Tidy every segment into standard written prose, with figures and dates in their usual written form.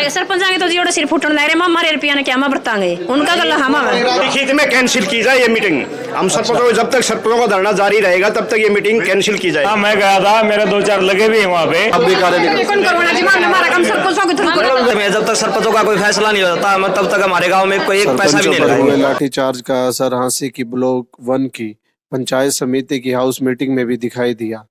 सरपंच आगे तो जी सिर फुटन लग रहे हम हमारे रुपया ने क्या हम बरतांगे उनका गला हम लिखित में कैंसिल की जाए ये मीटिंग। हम सरपंचों को जब तक सरपंचों का धरना जारी रहेगा तब तक ये मीटिंग कैंसिल की जाए। मैं गया था, मेरे 2-4 लगे भी हैं वहाँ पे। अब भी जब तक सरपंचों का कोई फैसला नहीं होता तब तक हमारे गाँव में कोई एक पैसा भी नहीं लगाएंगे। लाठीचार्ज का असर हांसी की ब्लॉक 1 की पंचायत समिति की हाउस मीटिंग में भी दिखाई दिया।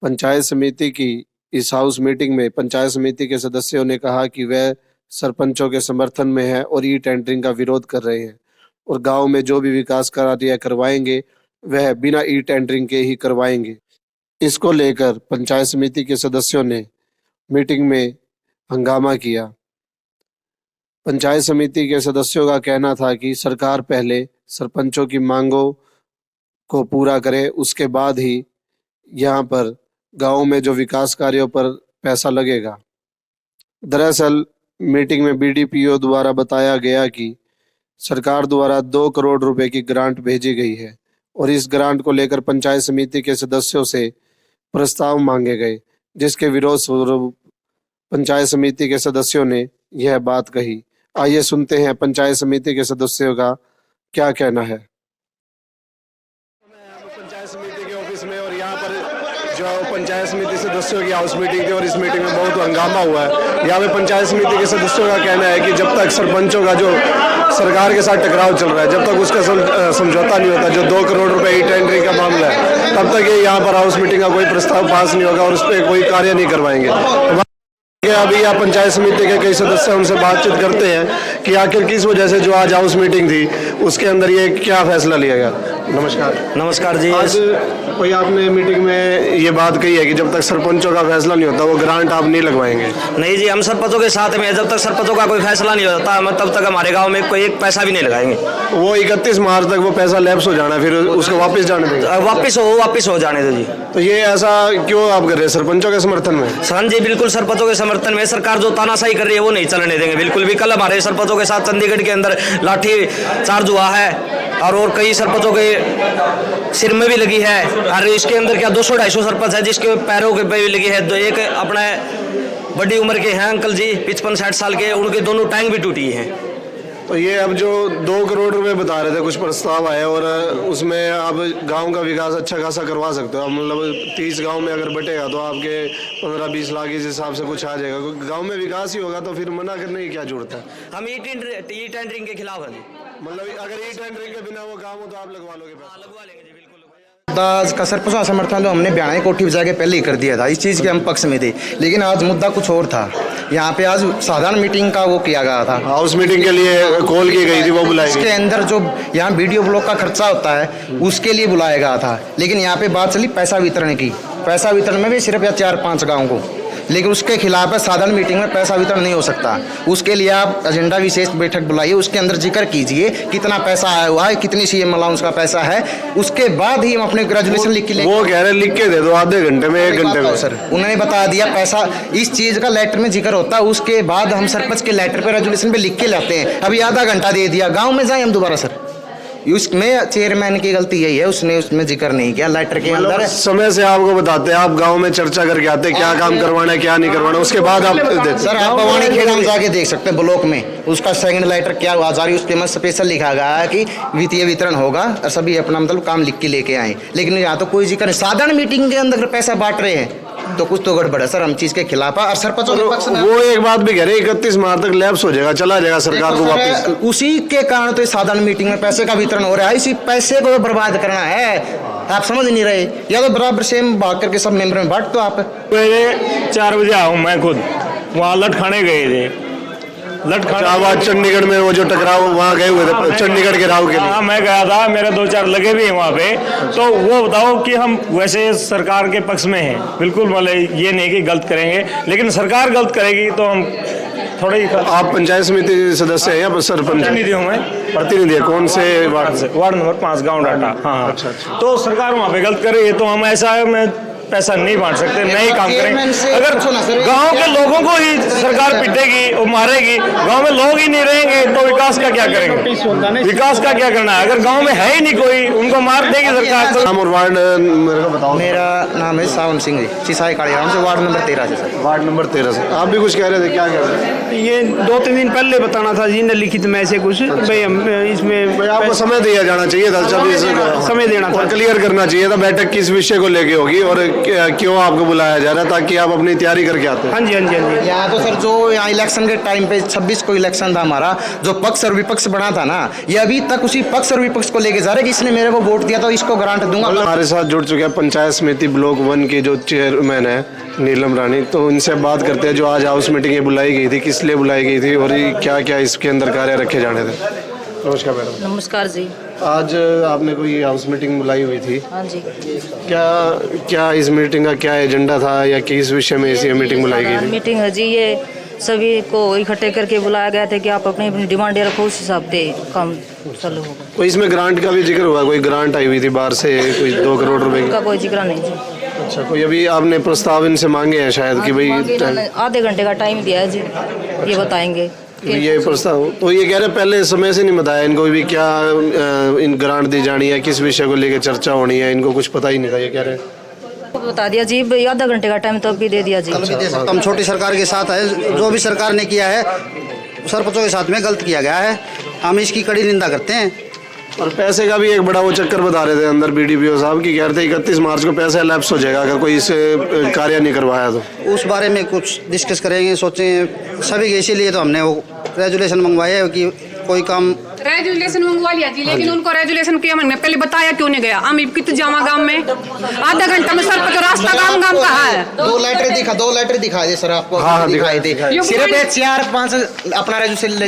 पंचायत समिति की इस हाउस मीटिंग में पंचायत समिति के सदस्यों ने कहा कि वह सरपंचों के समर्थन में है और ई टेंडरिंग का विरोध कर रहे हैं और गांव में जो भी विकास कार्य करवाएंगे वह बिना ई टेंडरिंग के ही करवाएंगे। इसको लेकर पंचायत समिति के सदस्यों ने मीटिंग में हंगामा किया। पंचायत समिति के सदस्यों का कहना था कि सरकार पहले सरपंचों की मांगों को पूरा करे, उसके बाद ही यहाँ पर गांव में जो विकास कार्यों पर पैसा लगेगा। दरअसल मीटिंग में बीडीपीओ द्वारा बताया गया कि सरकार द्वारा 2 करोड़ रुपए की ग्रांट भेजी गई है और इस ग्रांट को लेकर पंचायत समिति के सदस्यों से प्रस्ताव मांगे गए, जिसके विरोध स्वरूप पंचायत समिति के सदस्यों ने यह बात कही। आइए सुनते हैं पंचायत समिति के सदस्यों का क्या कहना है। पंचायत समिति के ऑफिस में और यहाँ पर जो पंचायत समिति सदस्यों की हाउस मीटिंग थी और इस मीटिंग में बहुत हंगामा हुआ है। यहाँ पे पंचायत समिति के सदस्यों का कहना है कि जब तक सरपंचों का जो सरकार के साथ टकराव चल रहा है, जब तक उसका समझौता नहीं होता, जो 2 करोड़ रुपए ई टेंडरिंग का मामला है, तब तक ये यहाँ पर हाउस मीटिंग का कोई प्रस्ताव पास नहीं होगा और उस पर कोई कार्य नहीं करवाएंगे। अभी यहाँ पंचायत समिति के कई सदस्य हमसे बातचीत करते हैं कि आखिर किस वजह से जो आज हाउस मीटिंग थी उसके अंदर ये क्या फैसला लिया गया। नमस्कार। नमस्कार जी। आज कोई आपने मीटिंग में ये बात कही है कि जब तक सरपंचों का फैसला नहीं होता वो ग्रांट आप नहीं लगवाएंगे। नहीं जी, हम सरपंचों के साथ में जब तक सरपंचों का कोई फैसला नहीं होता तब तक हमारे गाँव में कोई एक पैसा भी नहीं लगाएंगे। वो 31 मार्च तक वो पैसा लैप्स हो जाना, फिर उसको वापस जाने देंगे। वापस हो जाने दो जी। तो ये ऐसा क्यों आप कर रहे हैं सरपंचों के समर्थन में? हाँ जी, बिल्कुल सरपंचों के समर्थन में। सरकार जो तानाशाही कर रही है वो नहीं चलने देंगे बिल्कुल भी। कल हमारे सरपंचों के साथ चंडीगढ़ के अंदर लाठी चार्ज हुआ है और कई सरपंचों के सिर में भी लगी है और इसके अंदर क्या 200-250 सरपंच है जिसके पैरों के पे भी लगी है। एक अपने बड़ी उम्र के हैं अंकल जी 55-60 साल के, उनके दोनों टांग भी टूटी हैं। तो ये अब जो 2 करोड़ रुपए बता रहे थे, कुछ प्रस्ताव आए और उसमें आप गांव का विकास अच्छा खासा करवा सकते हो। मतलब 30 गांव में अगर बटेगा तो आपके 15-20 लाख इस हिसाब से कुछ आ जाएगा। गांव में विकास ही होगा तो फिर मना करने की क्या जरूरत है? हम ई टेंडरिंग के खिलाफ हैं। मतलब अगर ई टेंडरिंग के बिना वो काम हो तो आप लगवा लोगे? लगवा लेंगे जी, बिल्कुल। दास का सरपंच का समर्थन तो हमने बयान कोठी बजा के पहले ही कर दिया था, इस चीज़ के हम पक्ष में थे। लेकिन आज मुद्दा कुछ और था। यहाँ पे आज साधारण मीटिंग का वो किया गया था, हाउस मीटिंग के लिए कॉल की गई थी, वो बुलाई। इसके अंदर जो यहाँ वीडियो ब्लॉक का खर्चा होता है उसके लिए बुलाया गया था। लेकिन यहाँ पे बात चली पैसा वितरण की। पैसा वितरण में भी सिर्फ 4-5 गाँव को, लेकिन उसके खिलाफ है साधारण मीटिंग में पैसा वितरण नहीं हो सकता। उसके लिए आप एजेंडा विशेष बैठक बुलाइए, उसके अंदर जिक्र कीजिए कितना पैसा आया हुआ है, कितनी सीएम अलाउंस का पैसा है, उसके बाद ही हम अपने ग्रेजुलेशन लिख के वो कह रहे लिख के दे दो आधे घंटे में 1 घंटे में। सर उन्होंने बता दिया पैसा इस चीज़ का लेटर में जिक्र होता है, उसके बाद हम सरपंच के लेटर पे रेजोल्यूशन पे लिख के लाते हैं। अभी आधा घंटा दे दिया, गाँव में जाए हम दोबारा। सर उसमें चेयरमैन की गलती यही है, उसने उसमें जिक्र नहीं किया लेटर के अंदर। समय से आपको बताते हैं, आप गांव में चर्चा करके आते हैं क्या काम करवाना है क्या नहीं करवाना, उसके बाद आप सर आप भवानी खेड़ा में जाके देख सकते हैं ब्लॉक में उसका सेकंड लेटर क्या हुआ जारी, उसके में स्पेशल लिखा गया है कि वित्तीय वितरण होगा और सभी अपना मतलब काम लिख के लेके आए। लेकिन यहाँ तो कोई जिक्र नहीं। साधारण मीटिंग के अंदर पैसा बांट रहे हैं तो कुछ तो गड़बड़ है सर, हम चीज के खिलाफ है। और सरपंचों के पक्ष में वो एक बात भी कह रहे 31 मार्च तक लैप्स हो जाएगा, चला जाएगा सरकार को वापस। उसी के कारण तो साधारण मीटिंग में पैसे का वितरण हो रहा है। इसी पैसे को बर्बाद करना है, आप समझ नहीं रहे। या तो बराबर सेम भाग करके सब मेंबर में बांट दो आप। 4 बजे आऊँ मैं खुद वहाँ लट खाने गए थे। आज चंडीगढ़ में वो जो टकराव वहाँ गए हुए थे चंडीगढ़ के राव के लिए। हाँ मैं गया था, मेरे 2-4 लगे भी हैं वहाँ पे। तो वो बताओ कि हम वैसे सरकार के पक्ष में हैं बिल्कुल, मतलब ये नहीं कि गलत करेंगे, लेकिन सरकार गलत करेगी तो हम थोड़ा ही। आप पंचायत समिति सदस्य हैं या सरपंच? प्रतिनिधि हूँ मैं। प्रतिनिधि है कौन से वार्ड से? वार्ड नंबर 5 गाँव डाटा। हाँ। अच्छा। तो सरकार वहाँ पे गलत कर रही है तो हम ऐसा है, मैं पैसा नहीं बांट सकते, नहीं काम चेयरमैन करेंगे। से अगर पूछो ना सर, गांव के लोगों को ही सरकार पिटेगी और मारेगी, गांव में लोग ही नहीं रहेंगे तो विकास का क्या करेंगे? विकास का क्या करना है? अगर गांव में है ही नहीं कोई, उनको मार देगी सरकार तो। नाम और वार्ड मेरे को बताओ। मेरा नाम है सावन सिंह जी, चिसाई कालीराम से, वार्ड नंबर 13 से सर। वार्ड नंबर 13 से आप भी कुछ कह रहे थे, क्या कह रहे थे? ये 2-3 दिन पहले बताना था जी ने लिखित में से कुछ भाई हम इसमें भाई आपको समय दिया जाना चाहिए था, समय देना था। और क्लियर करना चाहिए था बैठक किस विषय को लेके होगी और क्यों आपको बुलाया जा रहा है, ताकि आप अपनी तैयारी करके आते हैं। हाँ जी हाँ जी हाँ जी। यहाँ तो सर जो यहाँ इलेक्शन के टाइम पे 26 को इलेक्शन था हमारा, जो पक्ष और विपक्ष बना था ना, ये अभी तक उसी पक्ष और विपक्ष को लेके जा रहे कि इसने मेरे को वोट दिया तो इसको गारंट दूंगा। हमारे साथ जुड़ चुके हैं पंचायत समिति ब्लॉक 1 के जो चेयरमैन है नीलम रानी, तो इनसे बात करते हैं जो आज हाउस मीटिंग बुलाई गई थी, किस लिए बुलाई गई थी और क्या क्या इसके अंदर कार्य रखे जाने थे। नमस्कार मैडम। नमस्कार जी। आज आपने कोई हाउस मीटिंग बुलाई हुई थी, हाँ जी। क्या क्या इस मीटिंग का क्या एजेंडा था या किस विषय में इसी मीटिंग बुलाई गई थी? मीटिंग है जी, ये सभी को इकट्ठे करके बुलाया गया था कि आप अपनी अपनी डिमांडें रखो, उस हिसाब से काम चालू होगा। कोई इसमें ग्रांट का भी जिक्र हुआ, कोई ग्रांट आई हुई थी बाहर से कोई 2 करोड़ रुपए की? उनका कोई जिक्र नहीं जी। अच्छा, कोई अभी आपने प्रस्ताव इनसे मांगे हैं शायद कि भाई आधे घंटे का टाइम दिया है जी, ये बताएंगे ये प्रस्ताव, तो ये कह रहे पहले समय से नहीं बताया इनको भी क्या इन ग्रांट दी जानी है, किस विषय को लेकर चर्चा होनी है, इनको कुछ पता ही नहीं था, ये कह रहे हैं। बता दिया जी, आधा घंटे का टाइम तो अभी दे दिया जी। हम छोटी सरकार के साथ है, जो भी सरकार ने किया है सरपंचों के साथ में गलत किया गया है, हम इसकी कड़ी निंदा करते हैं। और पैसे का भी एक बड़ा वो चक्कर बता रहे थे अंदर बीडीपीओ साहब की, कह रहे थे 31 मार्च को पैसा लैप्स हो जाएगा अगर कोई इसे कार्य नहीं करवाया तो। उस बारे में कुछ डिस्कस करेंगे, सोचें सभी के, इसीलिए तो हमने वो रेजुलेशन मंगवाए है कि कोई काम रेजुलेशन मंगवा लिया जी, लेकिन उनको रेजुलेशन किया मैंने पहले बताया क्यों नहीं गया। हम कित जावा गांव में आधा घंटा में सर का रास्ता गांव गांव का है। 2 लेटर दिखा दे सर आपको। हाँ, दिखाई दे, ये सिर्फ 4-5 अपना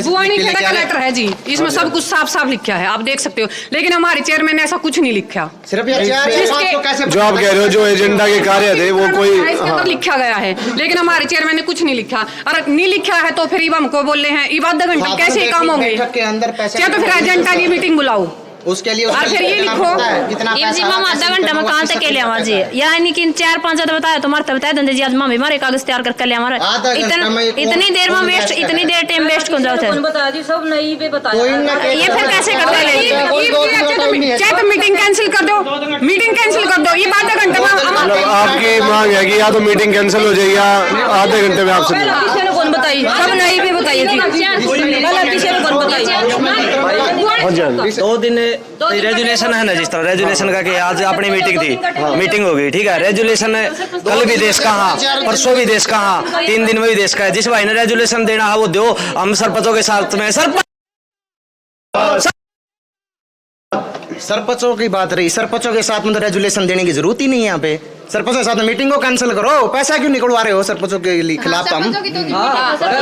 बुआनी खेड़ा का लेटर है जी, इसमें सब कुछ साफ साफ लिखा है, आप देख सकते हो, लेकिन हमारे चेयरमैन ने ऐसा कुछ नहीं लिखा। सिर्फ 4-5 को कैसे जो आप कह रहे हो जो एजेंडा के कार्य थे वो कोई इसके अंदर लिखा गया है, लेकिन हमारे चेयरमैन ने कुछ नहीं लिखा। और नहीं लिखा है तो फिर ये हमको बोल रहे हैं ये आधा घंटा कैसे ही काम होंगे, बैठक के अंदर पैसे क्या तो फिर एजेंडा की मीटिंग बुलाओ, उसके लिए और फिर ये लिखो कितना जी मामा आधा घंटा में कहाँ तक के लिया जी, यानी कि 4-5 तो बताया तो मारता बताया दंदे जी आज मामी मारे कागज तैयार करके लिया हमारा इतनी देर में वेस्ट, इतनी देर टाइम वेस्ट कौन जाता है। बता दी सब नहीं भी बताया, ये फिर कैसे करते हैं? चाहे तो मीटिंग कैंसिल कर दो, मीटिंग कैंसिल कर दो, ये आधा घंटे में मतलब आपकी मांग है कि या तो मीटिंग कैंसिल हो जाए या आधे घंटे में आपसे कौन बताई, सब नहीं भी बताइए जी, गलत किसी ने कौन बताई। 2 दिन रेजुलेशन है ना, जिस तरह रेजुलेशन का कि आज अपनी मीटिंग थी, मीटिंग हो गई, ठीक है। रेजुलेशन कल भी देश कहाँ, परसों भी देश कहाँ, 3 दिन में भी देश का है। जिस भाई ने रेजुलेशन देना है वो दो, हम सरपंचों के साथ में सरपंचों की बात रही, सरपंचों के साथ में तो रेजुलेशन देने की जरूरत ही नहीं है यहाँ पे। सरपंचों के साथ मीटिंग को कैंसिल करो, पैसा क्यों निकलवा रहे हो सरपंचों के खिलाफ? हम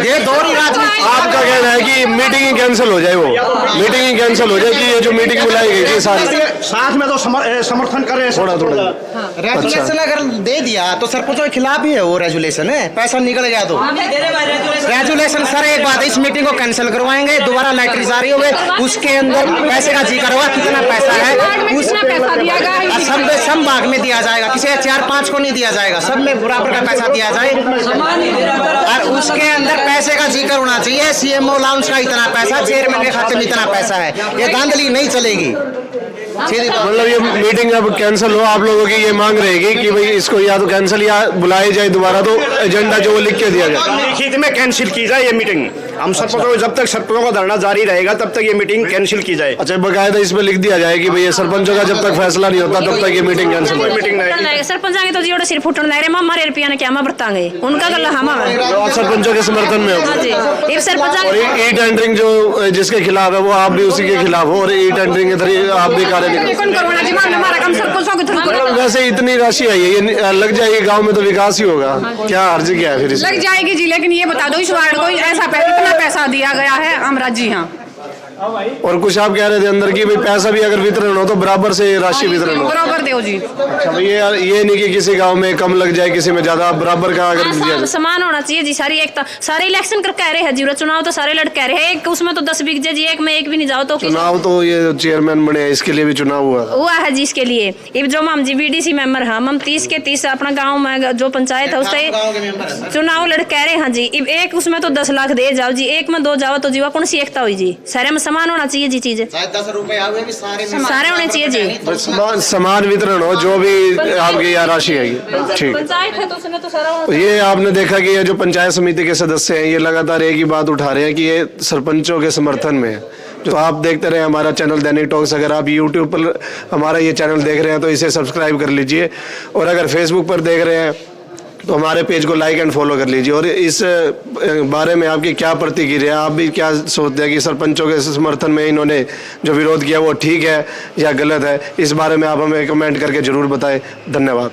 ये दौर ही राजनीति। आपका कहना है कि मीटिंग ही कैंसिल हो जाए, वो मीटिंग ही कैंसिल हो जाए कि ये जो मीटिंग बुलाई गई थी साथ में तो समर्थन करे थोड़ा रेजुलेशन अगर दे दिया तो सरपंचों के खिलाफ ही है वो रेजुलेशन है, पैसा निकल गया तो रेजुलेशन। सर एक बात है, इस मीटिंग को कैंसिल करवाएंगे, दोबारा लेटर जारी हो गए, उसके अंदर पैसे का जिक्र होगा, कितना पैसा है उस सब भाग में दिया जाएगा, किसी 4-5 को नहीं दिया जाएगा, सब में बराबर का पैसा दिया जाए। और उसके अंदर पैसे का जिक्र होना चाहिए, सीएमओ लाउंज का इतना पैसा, चेयरमैन के खाते में इतना पैसा है, ये धांधली नहीं चलेगी। मतलब ये मीटिंग अब कैंसिल हो, आप लोगों की ये मांग रहेगी कि भाई इसको या तो कैंसिल या बुलाए जाए दोबारा, तो एजेंडा जो वो लिख के दिया जाए, लिखित में कैंसिल की जाए ये मीटिंग। हम सरपंचों को जब तक सरपंचों का धरना जारी रहेगा तब तक ये मीटिंग कैंसिल की जाए। अच्छा, बकायदा इसमें लिख दिया जाए कि भाई सरपंचों का जब तक फैसला नहीं होता तब तक ये मीटिंग कैंसिल हो। मीटिंग नहीं सरपंच आगे तो जी सिर फुटन लग रहे मारे रुपया ने क्या बरतांगे उनका गला हम आप सरपंचों के समर्थन में हो। जी ये सरपंच और ई टेंडरिंग जो जिसके खिलाफ है वो आप भी उसी के खिलाफ हो, और ई टेंडरिंग के थ्रू आप भी कार्य नहीं कर। वैसे इतनी राशि आई है, ये लग जाएगी गांव में तो विकास ही होगा, क्या अर्ज क्या है फिर लग जाएगी जी, लेकिन ये बता दो इस वार्ड को ऐसा इतना पैसा दिया गया है अमराज जी, हाँ और कुछ आप कह रहे थे अंदर की भाई पैसा भी अगर वितरण हो तो बराबर से राशि वितरण हो। बराबर दो जी। अच्छा भाई ये नहीं कि किसी गांव में कम लग जाए किसी में ज्यादा, बराबर का अगर दिया जाए। समान होना चाहिए जी। सारी एकता, सारे इलेक्शन कर कह रहे हैं जी, चुनाव तो सारे लड़ कह रहे हैं, एक उसमें तो 10 बिक जाए जी, एक में एक भी नहीं जाओ तो चुनाव तो ये चेयरमैन बने इसके लिए भी चुनाव हुआ है जी। इसके लिए अब जो हम जी बीडीसी मेंबर हैं, हम 30 के 30 अपना गांव में जो पंचायत है उससे चुनाव लड़ कह रहे हैं जी। अब एक उसमें तो 10 लाख दे जाओ जी, एक में 2 जाओ तो जीवा कौन सी एकता हुई जी। सारे में समान होना चाहिए जी, चीज 10 रुपए आवे भी सारे होने चाहिए जी। समान वितरण हो जो भी आपकी यहाँ राशि है। ठीक, पंचायत है तो उसमें तो सारा ये आपने देखा कि ये जो पंचायत समिति के सदस्य हैं ये लगातार एक ही बात उठा रहे हैं कि ये सरपंचों के समर्थन में है। तो आप देखते रहे हमारा चैनल दैनिक टॉक्स। अगर आप यूट्यूब पर हमारा ये चैनल देख रहे हैं तो इसे सब्सक्राइब कर लीजिए, और अगर फेसबुक पर देख रहे हैं तो हमारे पेज को लाइक एंड फॉलो कर लीजिए। और इस बारे में आपकी क्या प्रतिक्रिया, आप भी क्या सोचते हैं कि सरपंचों के समर्थन में इन्होंने जो विरोध किया वो ठीक है या गलत है, इस बारे में आप हमें कमेंट करके जरूर बताएं। धन्यवाद।